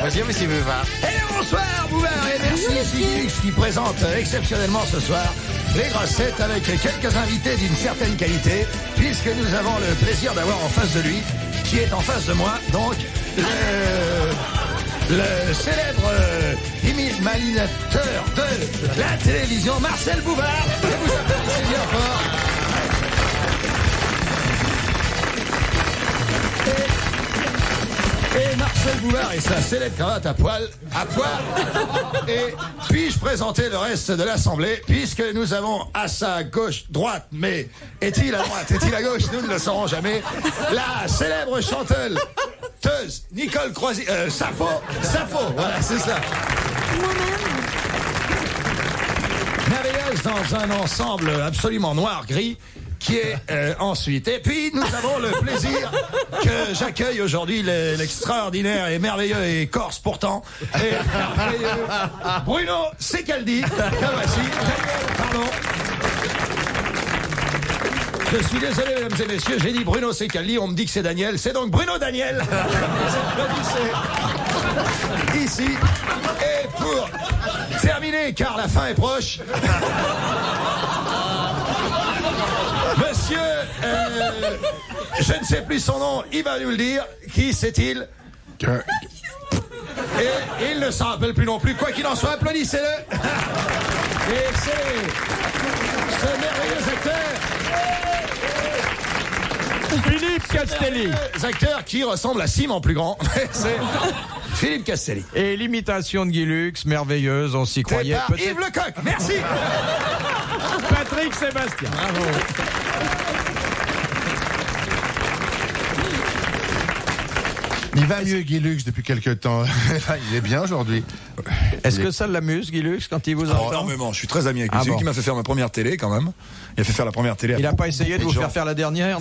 Bonjour, monsieur Bouvard. Et bonsoir, Bouvard, et merci Guilux qui présente exceptionnellement ce soir les grosses têtes avec quelques invités d'une certaine qualité, puisque nous avons le plaisir d'avoir en face de lui, qui est en face de moi, donc le célèbre imitateur de la télévision, Marcel Bouvard. Et vous applaudissez bien fort. Et Marcel Bouvard et sa célèbre cravate à poil. Et puis-je présenter le reste de l'Assemblée, puisque nous avons à sa gauche, droite, mais est-il à droite, est-il à gauche, nous ne le saurons jamais, la célèbre chanteuse Nicole Croisy, Sappho, voilà, c'est ça. Merveilleuse dans un ensemble absolument noir-gris, qui est ensuite. Et puis, nous avons le plaisir que j'accueille aujourd'hui l'extraordinaire et merveilleux et corse pourtant, et merveilleux Bruno Secaldi. Que voici. Pardon. Je suis désolé, mesdames et messieurs, j'ai dit Bruno Secaldi, on me dit que c'est Daniel. C'est donc Bruno Daniel. Ici. Et pour terminer, car la fin est proche... Monsieur, je ne sais plus son nom, il va nous le dire. Qui c'est-il? Et il ne s'en rappelle plus non plus. Quoi qu'il en soit, applaudissez-le. Et c'est ce merveilleux acteur. Philippe Castelli. Acteur qui ressemble à Sim en plus grand. C'est Philippe Castelli. Et l'imitation de Guy Lux, merveilleuse, on s'y croyait. C'est Yves Lecoq, merci. Patrick Sébastien. Bravo. Il va mieux, Guy Lux, depuis quelques temps. Il est bien aujourd'hui. Est-ce que ça l'amuse, Guy Lux, quand il vous entend? Énormément, je suis très ami avec lui. C'est lui qui m'a fait faire ma première télé, quand même. Il a fait faire la première télé à Il n'a pas essayé de vous faire la dernière?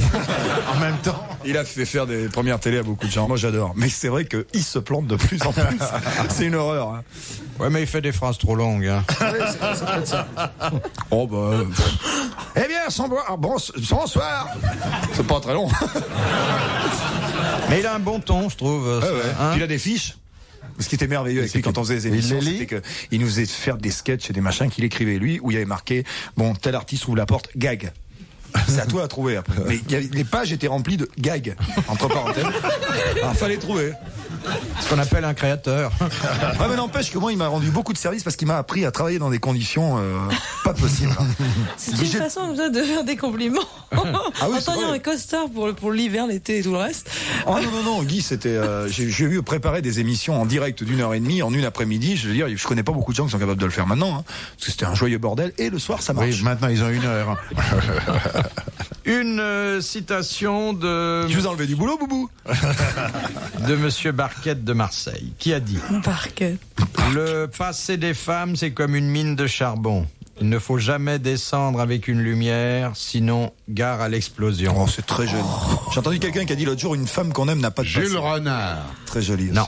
En même temps. Il a fait faire des premières télés à beaucoup de gens. Moi, j'adore. Mais c'est vrai qu'il se plante de plus en plus. C'est une horreur. Hein. Ouais, mais il fait des phrases trop longues. Hein. Oui, c'est peut-être ça. Oh, bah... Eh bien, bonsoir. C'est pas très long. Mais il a un bon ton, je trouve. Ouais. Hein. Puis il a des fiches. Ce qui était merveilleux avec lui quand on faisait des émissions, c'était qu'il nous faisait faire des sketchs et des machins qu'il écrivait lui, où il y avait marqué, bon, tel artiste ouvre la porte, gag. C'est à toi à trouver après. Mais les pages étaient remplies de gags, entre parenthèses. Alors fallait trouver. Ce qu'on appelle un créateur. Ouais, mais n'empêche que moi, il m'a rendu beaucoup de services parce qu'il m'a appris à travailler dans des conditions pas possibles. C'est une façon comme ça de faire des compliments. Ah oui, en tenant un costard pour l'hiver, l'été et tout le reste. Oh non, Guy, c'était. J'ai vu préparer des émissions en direct d'1h30 en une après-midi. Je veux dire, je connais pas beaucoup de gens qui sont capables de le faire maintenant, hein, parce que c'était un joyeux bordel. Et le soir, ça marche. Oui, maintenant ils ont 1 heure. Une citation de. Je vous ai enlevé du boulot, Boubou. De Monsieur Barquette de Marseille, qui a dit: Barquette. Le passé des femmes, c'est comme une mine de charbon. Il ne faut jamais descendre avec une lumière, sinon gare à l'explosion. Oh, c'est très joli. J'ai entendu quelqu'un qui a dit l'autre jour, une femme qu'on aime n'a pas de Jules passé. Renard. Très joli aussi. Non.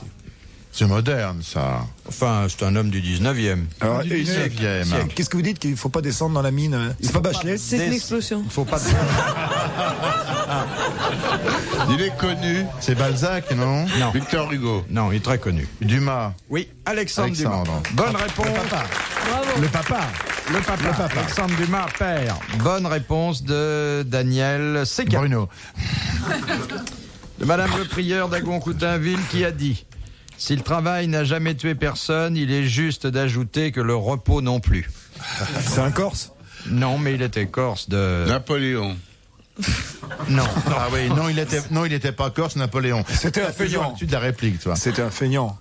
C'est moderne, ça. Enfin, c'est un homme du 19e. Alors, Du 19e. Qu'est-ce que vous dites qu'il ne faut pas descendre dans la mine? C'est pas Bachelet? C'est une explosion. Il faut pas. Il est connu. C'est Balzac, non? Non. Victor Hugo. Non, il est très connu. Dumas. Oui, Alexandre Dumas. Bonne réponse. Bravo. Le papa. Le papa. Alexandre Dumas, père. Bonne réponse de Daniel Seca. Bruno. De Madame le prieur d'Agon-Coutainville qui a dit: si le travail n'a jamais tué personne, il est juste d'ajouter que le repos non plus. C'est un Corse? Non, mais il était corse de... Napoléon. Non. Ah oui, il était pas corse, Napoléon. C'était un feignant. Tu de la réplique, toi. C'était un feignant.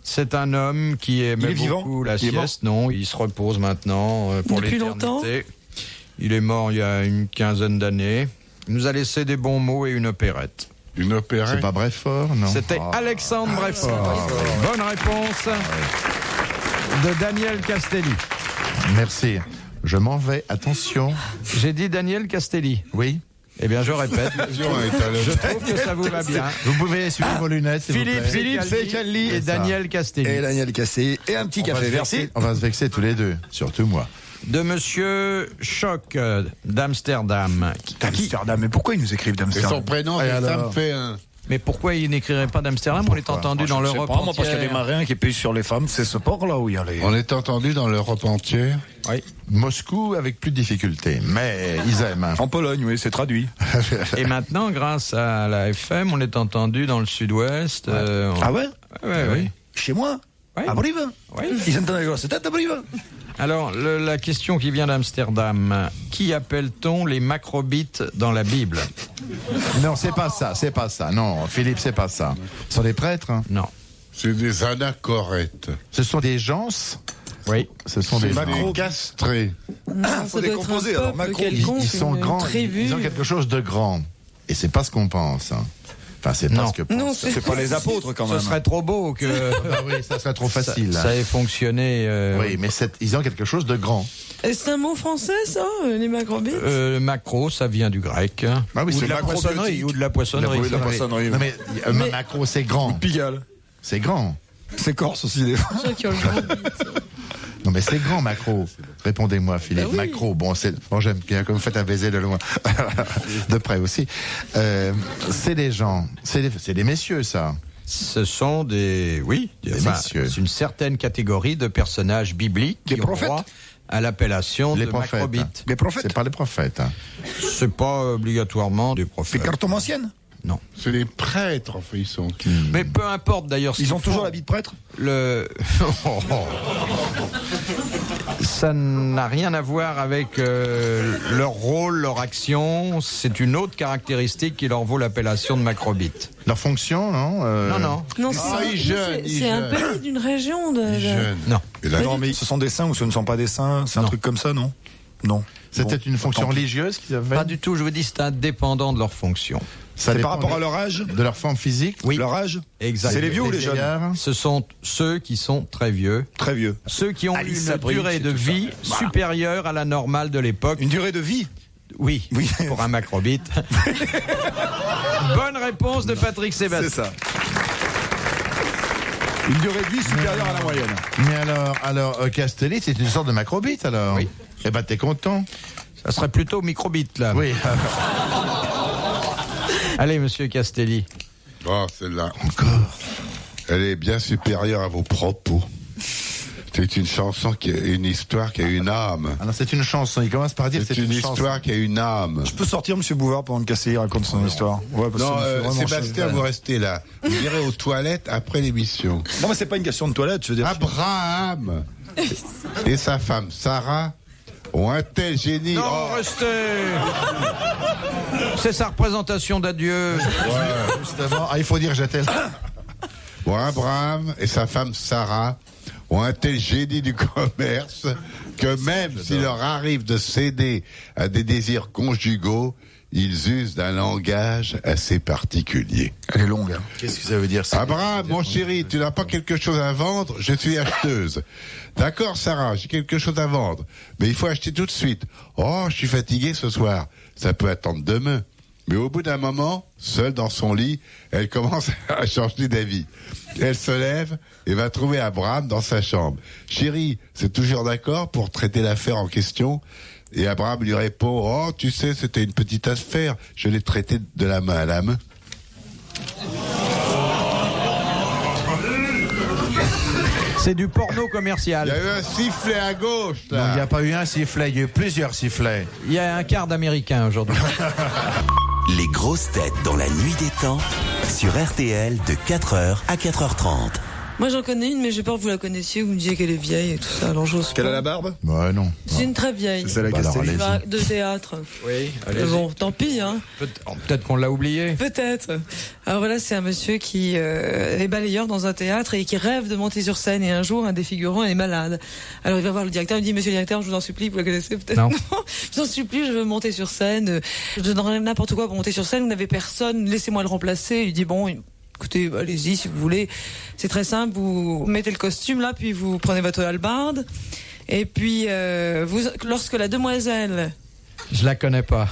C'est un homme qui aimait beaucoup la sieste. Non, il se repose maintenant pour Depuis l'éternité. longtemps. Il est mort il y a une quinzaine d'années. Il nous a laissé des bons mots et une opérette. Une opérette. C'est pas Breffort, non? C'était Alexandre Breffort. Bonne réponse de Daniel Castelli. Merci. Je m'en vais, attention. J'ai dit Daniel Castelli. Oui. Eh bien, je répète. Je trouve que ça vous va bien. Vous pouvez essuyer vos lunettes, s'il vous plaît. Philippe Secaldi et Daniel Castelli. Et Daniel Cassé. Et un petit café. Merci. On va se vexer tous les deux, surtout moi. De Monsieur Choc d'Amsterdam. D'Amsterdam. Mais pourquoi ils nous écrivent d'Amsterdam? Son prénom, Et ça alors me fait un. Mais pourquoi il n'écrirait pas d'Amsterdam? On est entendu dans l'Europe Moi, parce qu'il y a des entière. marins qui payent sur les femmes, c'est ce port-là où il y a les... On est entendu dans l'Europe entière. Oui. Moscou avec plus de difficultés, mais ils aiment. Hein. En Pologne, oui, c'est traduit. Et maintenant, grâce à la FM, on est entendu dans le sud-ouest. Ah ouais? Oui. Chez moi? Oui. À Brive? Oui. Ils entendent les grosses têtes à Brive? Alors, la question qui vient d'Amsterdam, qui appelle-t-on les macrobites dans la Bible? Non, c'est pas ça. Non, Philippe, c'est pas ça. Ce sont des prêtres. Hein. Non. C'est des anachorètes. Ce sont des gens. Oui. Ce sont des castrés. Ça doit être un peuple Ils quelconque, sont une grands. tribu. Ils ont quelque chose de grand. Et c'est pas ce qu'on pense. Hein. Enfin, c'est pas Non. ce que pense. Non, C'est pas les apôtres quand même. Ce serait trop beau que Ah oui, ça serait trop facile. ça ait fonctionné. Oui, mais ils ont quelque chose de grand. C'est un mot français, ça, les macrobites? Macro, ça vient du grec. Ah oui, Ou c'est de la poissonnerie. Ou de la poissonnerie. Oui, la poissonnerie. Non mais, macro, c'est grand. Pigalle. C'est grand. C'est Corse aussi, des fois. Ceux qui ont le grand bite. Non mais c'est grand, macro. Répondez-moi, Philippe. Bah oui. Macro, bon, j'aime bien comme vous faites un baiser de loin. De près aussi. C'est des gens, c'est des messieurs, ça. Ce sont des messieurs. c'est une certaine catégorie de personnages bibliques Des qui prophètes. ont droit à l'appellation Les de prophètes. macrobites. Les prophètes. C'est pas les prophètes. Hein. C'est pas obligatoirement des Les prophètes. cartomanciennes. Non. C'est les prêtres, enfin, ils sont. Mais peu importe d'ailleurs. ce Ils qu'ils ont toujours font. l'habit de prêtre. Ça n'a rien à voir avec leur rôle, leur action. C'est une autre caractéristique qui leur vaut l'appellation de macrobite. Leur fonction, non Non. Non, ils jeûnent, ils c'est un jeûnent. pays d'une région de. Ils jeûnent. Non. Et là, Non, mais ce sont des saints ou ce ne sont pas des saints. C'est un Non. truc comme ça, non? Non. C'était Bon, une fonction tant pis. religieuse qu'ils avaient. Pas du tout. Je vous dis, c'est indépendant de leur fonction. Ça C'est dépend par rapport à leur âge? de leur forme physique. Oui. Leur âge? Exact. C'est les vieux ou les jeunes? vieillards. Ce sont ceux qui sont très vieux. Très vieux. Ceux qui ont Alice une Sabri, durée c'est de tout ça. vie Voilà. supérieure à la normale de l'époque. Une durée de vie? Oui, Oui. pour un macrobite. Bonne réponse de Patrick C'est Sébastien. ça. Une durée de vie supérieure à la moyenne. Mais alors Castelli, c'est une sorte de macrobite, alors. Oui. Eh ben, t'es content. Ça serait plutôt microbite, là. Oui. Allez, monsieur Castelli. Oh, celle-là. Encore. Elle est bien supérieure à vos propos. C'est une chanson qui a une histoire qui a une âme. Alors, c'est une chanson. Il commence par dire C'est une chanson. histoire qui a une âme. Je peux sortir, monsieur Bouvard, pendant que Casséry raconte son histoire? Ouais, parce Non, que ça me fait vraiment Sébastien, chier. vous restez là. Vous irez aux toilettes après l'émission. Non, mais c'est pas une question de toilette, je veux dire. Abraham et sa femme Sarah ont un tel génie. Non, Oh, restez. C'est sa représentation d'adieu. Justement. Ah, il faut dire j'étais là. bon, Abraham et sa femme Sarah ont un tel génie du commerce que même s'il leur arrive de céder à des désirs conjugaux, ils usent d'un langage assez particulier. Elle est longue. Hein. Qu'est-ce que ça veut dire ça? Abraham, mon chéri, tu n'as pas quelque chose à vendre? Je suis acheteuse. D'accord, Sarah, j'ai quelque chose à vendre. Mais il faut acheter tout de suite. Oh, je suis fatigué ce soir. Ça peut attendre demain. Mais au bout d'un moment, seule dans son lit, elle commence à changer d'avis. Elle se lève et va trouver Abraham dans sa chambre. Chérie, c'est toujours d'accord pour traiter l'affaire en question? Et Abraham lui répond, oh, tu sais, c'était une petite affaire. Je l'ai traitée de la main à la main. C'est du porno Il commercial. y a eu un sifflet à gauche, Non, il là. n'y a pas eu un sifflet, il y a eu plusieurs sifflets. Il y a un quart d'américain aujourd'hui. Les grosses têtes dans la nuit des temps sur RTL de 4h à 4h30. Moi, j'en connais une, mais j'ai peur que vous la connaissiez, vous me disiez qu'elle est vieille et tout ça, alors j'ose Qu'elle pas. a la barbe? Ouais, non. C'est une très vieille. C'est la Bah alors, Castélie. allez-y. De théâtre. Oui, Bon, tant pis, hein. Peut-être qu'on l'a oublié. Peut-être. Alors voilà, c'est un monsieur qui est balayeur dans un théâtre et qui rêve de monter sur scène. Et un jour, un des figurants est malade. Alors il va voir le directeur, il dit, monsieur le directeur, je vous en supplie, vous la connaissez peut-être? Non. Je vous en supplie, je veux monter sur scène. Je donnerai n'importe quoi pour monter sur scène. Vous n'avez personne, laissez-moi le remplacer. Il dit, bon, écoutez, allez-y si vous voulez. C'est très simple, vous mettez le costume là, puis vous prenez votre hallebarde. Et puis, lorsque la demoiselle... Je la connais pas.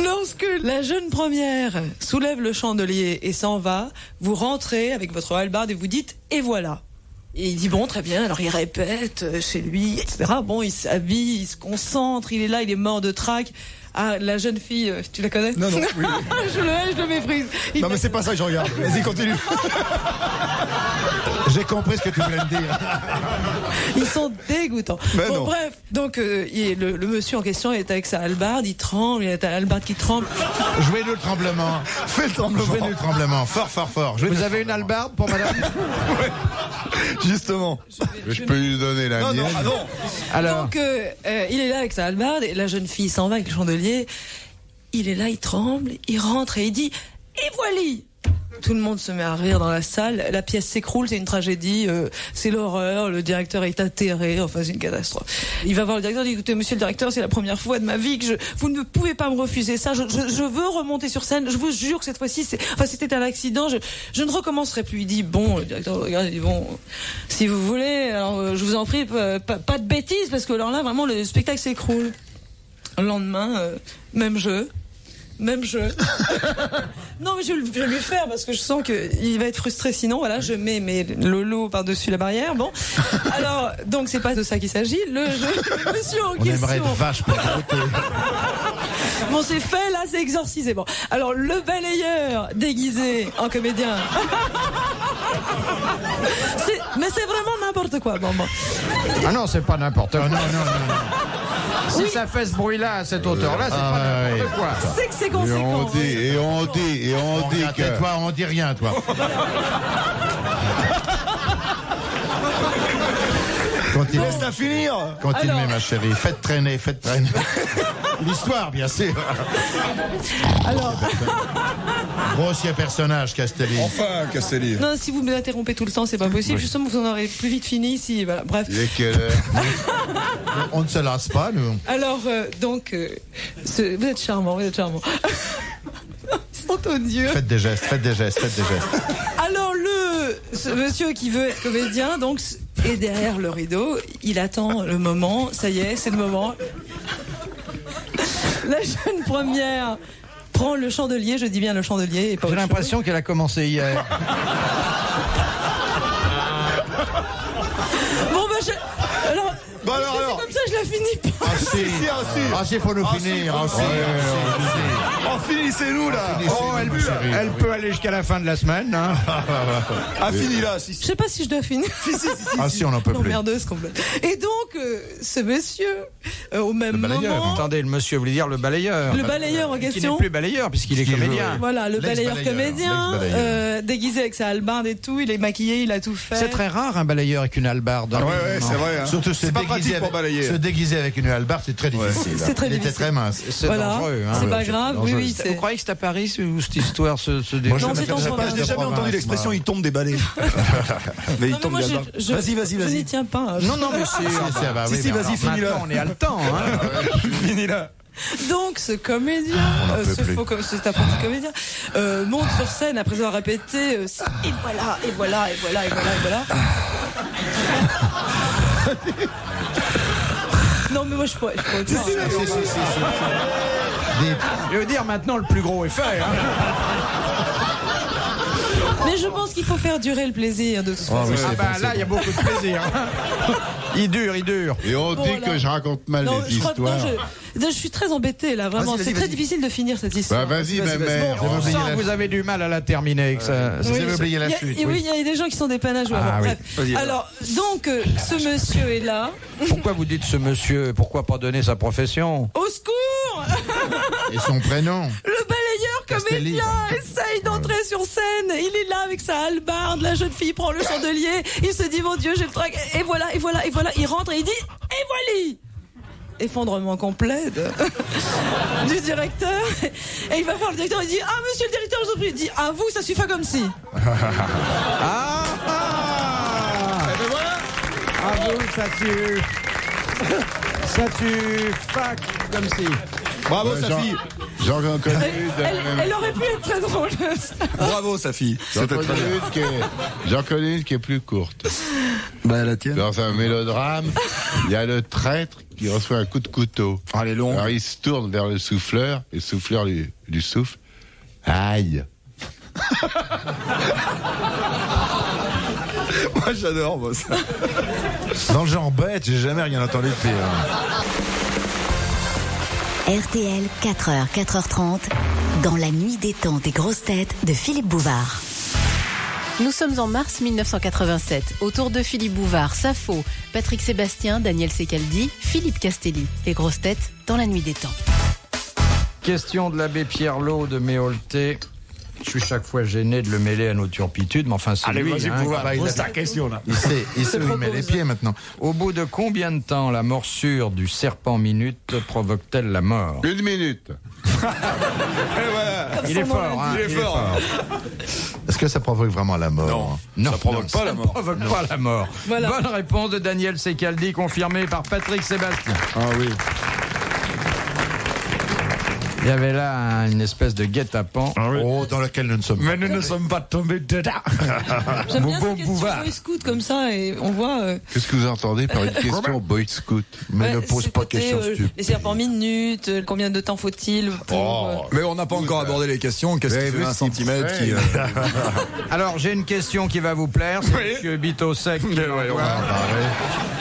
Lorsque la jeune première soulève le chandelier et s'en va, vous rentrez avec votre hallebarde et vous dites « et voilà ». Et il dit bon, très bien, alors il répète chez lui, etc. Bon, il s'habille, il se concentre, il est là, il est mort de trac. Ah, la jeune fille, tu la connais? Non, oui. je le hais, je le méprise. Non, mais c'est pas ça que je regarde. Vas-y, continue. J'ai compris ce que tu voulais me dire. Ils sont dégoûtants. Mais bon, non. bref, donc le monsieur en question est avec sa hallebarde, il tremble, il a la hallebarde qui tremble. Jouez-nous le tremblement. Fais le tremblement. Jouez-nous le tremblement. Fort, fort, fort. Vous avez une hallebarde pour madame? Justement. Je peux lui donner la Non, mienne. non, ah non. Alors, Donc il est là avec sa hallebarde et la jeune fille s'en va avec le chandelier. Il est là, il tremble, il rentre et il dit « Et voilà !» Tout le monde se met à rire dans la salle. La pièce s'écroule, c'est une tragédie, c'est l'horreur. Le directeur est atterré, enfin c'est une catastrophe. Il va voir le directeur, il dit écoutez, monsieur le directeur, c'est la première fois de ma vie que vous ne pouvez pas me refuser ça. Je veux remonter sur scène. Je vous jure que cette fois-ci, c'était un accident. Je ne recommencerai plus. Il dit bon, le directeur regarde, il dit bon, si vous voulez, alors je vous en prie, pas de bêtises parce que alors là vraiment le spectacle s'écroule. Le lendemain, même jeu. Non, mais je vais lui faire parce que je sens qu'il va être frustré sinon. Voilà, je mets mes lolos par-dessus la barrière. Bon. Alors, donc c'est pas de ça qu'il s'agit. Le monsieur en On question. aimerait être vache pour écouter. Bon, c'est fait, là, c'est exorcisé. Bon. Alors, le balayeur déguisé en comédien. Mais c'est vraiment n'importe quoi. Bon. ah non, c'est pas n'importe quoi. Non. Si ça fait ce bruit-là à cette hauteur-là, c'est pas n'importe quoi. C'est que c'est Et on conséquent. dit Regarde, que... toi, on dit rien, toi. Continue. Laisse-la finir. Continuez, Alors. ma chérie. Faites traîner. L'histoire, bien sûr. Alors, Grossier personnage, Castelli. Enfin, Castelli. non, si vous m'interrompez tout le temps, c'est pas possible. Justement, vous en aurez plus vite fini ici. Voilà. Bref. Il est quelle heure? On ne se lasse pas, nous. Alors, donc, vous êtes charmant. Ils sont odieux. Faites des gestes. Alors, ce monsieur qui veut être comédien, donc, est derrière le rideau. Il attend le moment. Ça y est, c'est le moment. La jeune première prend le chandelier. Je dis bien le chandelier et pas J'ai autre l'impression qu'elle a commencé hier. chose. Bon, alors. Bon, alors. C'est comme ça, je la finis pas. Ah, si, faut nous finir. Oh, finissez-nous, là. Oh, elle peut aller jusqu'à la fin de la semaine. Hein. Ah, fini là. Je sais pas si je dois finir. Ah, si, on n'en peut plus. Emmerdeuse complète. Et donc, ce monsieur, au même moment, Attendez, le monsieur voulait dire le balayeur. le balayeur en Qui n'est question. plus balayeur puisqu'il est comédien. Voilà, le balayeur comédien, déguisé avec sa hallebarde et tout, il est maquillé, il a tout fait. C'est très rare un balayeur avec une hallebarde. Ah, ouais, c'est vrai. Hein. Surtout c'est pas pratique pour balayer. Se déguiser avec une hallebarde, c'est très difficile. C'est très Il était difficile. très mince. C'est Voilà, dangereux. Hein. c'est pas grave, oui, Vous croyez que c'est à Paris où cette histoire se Moi, déroule? Non, c'est en province. J'ai jamais entendu l'expression il tombe des balais. Mais il Non, mais tombe moi, des balais. Je Vas-y. n'y tiens pas. Non, mais c'est... Si, vas-y, finis-le. Maintenant, on est à le temps. Hein. Fini là. Donc, ce comédien, cet apprenti comédien, monte sur scène après avoir répété et voilà. Non, mais moi, je pourrais pas. Je veux dire, maintenant, le plus gros est fait. Hein. Mais je pense qu'il faut faire durer le plaisir de toute façon. Là, il y a beaucoup de plaisir. Il dure. Et on dit que je raconte mal Non, les je crois que histoires. je suis très embêtée là, vraiment. Vas-y, C'est très difficile de finir cette histoire. Bah vas-y, ma mère. On sent que vous avez du mal à la terminer avec ça. Oui, Vous avez oublié la chute. oui, il y a des gens qui sont des peines à jouer. Ah, Bon, oui. bref. Vas-y, Alors, donc, ce monsieur est là. Pourquoi vous dites ce monsieur? Pourquoi pas donner sa profession? Au secours! Et son prénom. Le balayeur Castelli. comédien essaye d'entrer sur scène. Il est là avec sa hallebarde. La jeune fille prend le chandelier. Il se dit, mon Dieu, j'ai le trac. Et voilà. Il rentre et il dit, et voilà! Effondrement complet du directeur. Et il va voir le directeur. Il dit, ah, monsieur le directeur, je vous en prie. Il dit, à vous, ça suffit comme si. Ah vous, ça tue. Ça tue. Fac, comme si. Bravo, sa fille. J'en connais une de la même- Elle aurait pu être très drôle. Bravo, sa fille. J'en connais une qui est plus courte. Bah, la tienne. Dans un mélodrame, il y a le traître qui reçoit un coup de couteau. Ah, elle est longue. Alors il se tourne vers le souffleur, et le souffleur lui souffle. Aïe. Moi, j'adore, moi, ça. Dans le genre bête, j'ai jamais rien entendu de pire. RTL, 4h, 4h30, dans la nuit des temps des grosses têtes de Philippe Bouvard. Nous sommes en mars 1987. Autour de Philippe Bouvard, Safo, Patrick Sébastien, Daniel Secaldi, Philippe Castelli. Les grosses têtes dans la nuit des temps. Question de l'abbé Pierrelot de Méolté. Je suis chaque fois gêné de le mêler à nos turpitudes, mais enfin c'est Allez, lui. vas-y, hein, Bouvard, bah, il pose a- ta question, là. Il sait où il met les pieds maintenant. Au bout de combien de temps la morsure du serpent minute provoque-t-elle la mort? 1 minute. Il est fort, hein, Il est fort. Est-ce que ça provoque vraiment la mort? Non, ça provoque pas la mort. Ça provoque pas la mort. Voilà. Bonne réponse de Daniel Secaldi, confirmée par Patrick Sébastien. Ah oui. Il y avait là une espèce de guet-apens. Oh, dans lequel nous ne sommes pas. Mais nous ne sommes pas tombés dedans. J'aime bien Bon ces questions Bouvard. Boy Scout comme ça et on voit. Qu'est-ce que vous entendez par une question Boy Scout? Mais ouais, ne pose ce pas de côté, questions stupides. les serpents minutes, combien de temps faut-il pour. Mais on n'a pas encore abordé les questions. Qu'est-ce qui fait 1 centimètre qui... Alors, j'ai une question qui va vous plaire. C'est Oui. Monsieur Bitosec qui l'envoie.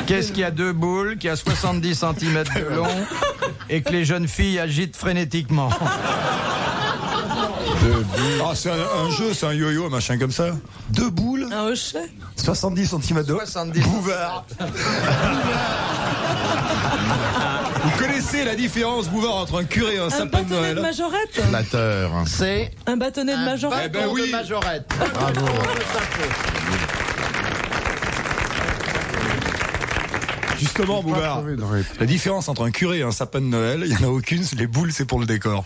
Qu'est-ce qui a 2 boules, qui a 70 cm de long et que les jeunes filles agitent frénétiquement? Ah, c'est un jeu, c'est un yo-yo, un machin comme ça. 2 boules, Un hochet. 70 cm de haut. 70. Bouvard. Vous connaissez la différence, Bouvard, entre un curé et un Un sapin de bâtonnet de Noël? majorette. Flatteur. C'est Un bâtonnet de majorette. un bâton de majorette. Bravo. Justement, Bouvard, trouvé de réponse. la différence entre un curé et un sapin de Noël, il n'y en a aucune, les boules, c'est pour le décor.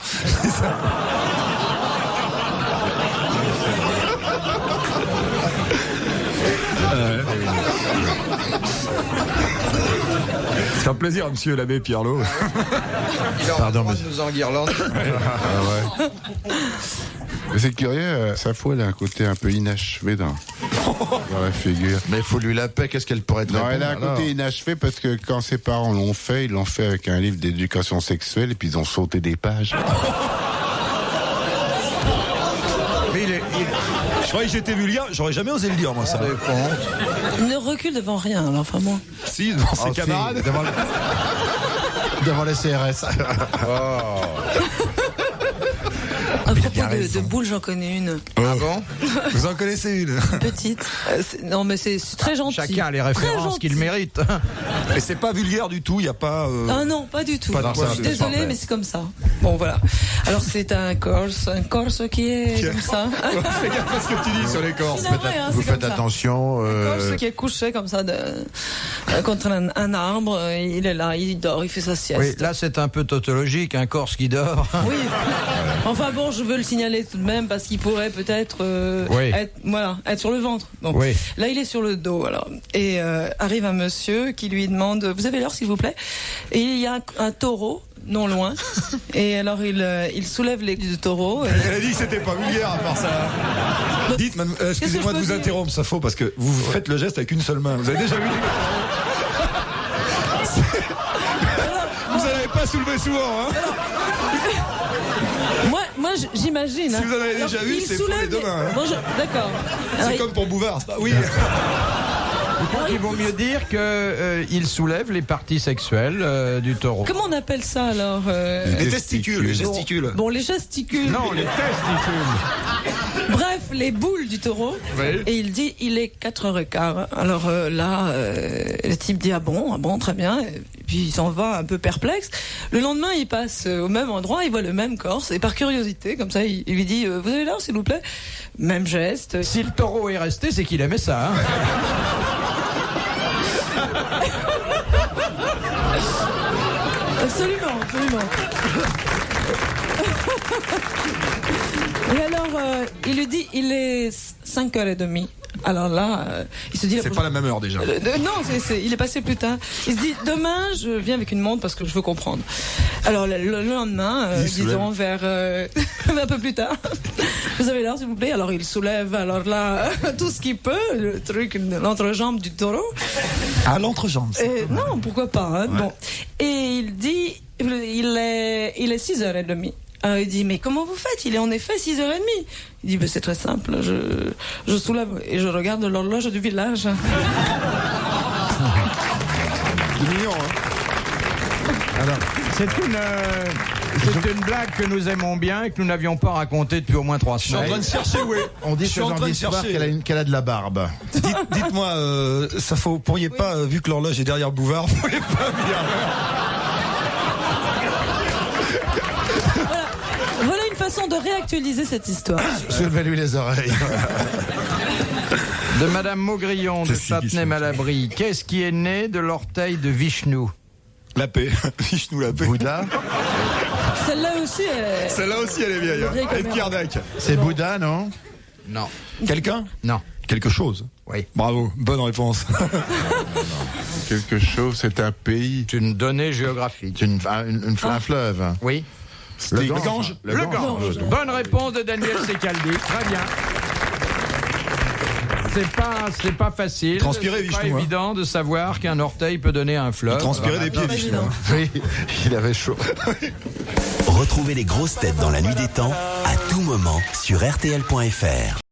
C'est un plaisir, monsieur l'abbé Pierrelot. Pardon, mais nous enguirlande. Mais c'est curieux, Safo, elle a un côté un peu inachevé dans la figure. Mais il faut lui la paix, qu'est-ce qu'elle pourrait te Non, répondre elle a un alors côté inachevé parce que quand ses parents l'ont fait, ils l'ont fait avec un livre d'éducation sexuelle et puis ils ont sauté des pages. Mais je croyais que j'étais vulgaire, j'aurais jamais osé le dire, moi, ça. Il ne recule devant rien, alors enfin moi. Si, devant ses Oh, si, camarades. devant les CRS. À propos de boules, j'en connais une. Ah bon? Vous en connaissez une? Petite. Non, mais c'est très gentil. Chacun a les Très références gentil. qu'il mérite. Et c'est pas vulgaire du tout, il n'y a pas... Ah non, pas du tout. Pas de Je poil. suis désolée, mais c'est comme ça. Bon, voilà. Alors, c'est un Corse qui est comme ça. Fais gaffe à ce que tu dis sur les Corses. C'est vrai, hein, Vous c'est comme faites ça. attention. Un Corse qui est couché comme ça contre un arbre. Il est là, il dort, il fait sa sieste. Oui, là c'est un peu tautologique, un Corse qui dort. Oui. Enfin bon, je veux le signaler tout de même parce qu'il pourrait peut-être Oui. être sur le ventre. Bon. Oui. Là, il est sur le dos alors. Et arrive un monsieur qui lui demande « Vous avez l'heure, s'il vous plaît ?» Et il y a un taureau non loin. Et alors il soulève les du taureau. Elle a dit que c'était pas vulgaire à part ça. Dites, excusez-moi de vous interrompre, ça faut, parce que vous faites le geste avec une seule main. Vous avez déjà vu Vous n'en avez pas soulevé souvent, hein? Moi, j'imagine. Si vous en avez déjà vu, c'est pour les deux mains, hein. Bon, d'accord. Alors, C'est comme pour Bouvard, c'est pas... Oui. Je pense qu'il vaut mieux dire qu'il soulève les parties sexuelles du taureau. Comment on appelle ça alors Les testicules, les gesticules. Bon, les gesticules. Non, les testicules. Bref, les boules du taureau. Oui. Et il dit, il est 4h15. Alors là, le type dit, ah bon, très bien. Et puis il s'en va un peu perplexe. Le lendemain, il passe au même endroit, il voit le même Corse. Et par curiosité, comme ça, il lui dit, vous avez l'heure, s'il vous plaît? Même geste. Si le taureau est resté, c'est qu'il aimait ça. Hein. Absolument. Et alors, il lui dit, il est 5h30. Alors là, il se dit... C'est pas la même heure déjà. Non, il est passé plus tard. Il se dit, demain, je viens avec une montre parce que je veux comprendre. Alors le lendemain, disons vers un peu plus tard, vous avez l'heure, s'il vous plaît. Alors il soulève, alors là, tout ce qu'il peut, le truc, l'entrejambe du taureau. Ah, l'entrejambe. Non, pourquoi pas. Hein, bon. Et il dit, il est 6h30. Il dit, mais comment vous faites? Il est en effet 6h30. Il dit, c'est très simple, je soulève et je regarde l'horloge du village. C'est mignon, hein. Alors, c'est une blague que nous aimons bien et que nous n'avions pas racontée depuis au moins 3 Je suis en train semaines. de chercher, oui. On dit ce genre d'histoire qu'elle a de la barbe. Dites-moi, ça vous pourriez pas, vu que l'horloge est derrière Bouvard, vous pourriez pas venir. Voilà une façon de réactualiser cette histoire. Soulevez-lui les oreilles. De Madame Maugrillon de Châtenay-Malabry. Qu'est-ce qui est né de l'orteil de Vishnu? La paix. Vishnu, la paix. Bouddha. Celle-là aussi, elle est vieille. Vraie Elle est de caméra. Kardec. C'est Bouddha, non? Non. Quelqu'un? Non. Quelque chose. Oui. Bravo, bonne réponse. Quelque chose, c'est un pays. C'est une donnée géographique. Un fleuve. Oui. Le Gange. Le Gange. Bonne réponse de Daniel Secaldi. Très bien. C'est pas facile. Transpirer, c'est pas Vishnu, hein. évident de savoir qu'un orteil peut donner un fleuve. Transpirer des pieds, Vishnu. Oui, il avait chaud. Retrouvez les grosses têtes dans la nuit des temps à tout moment sur RTL.fr.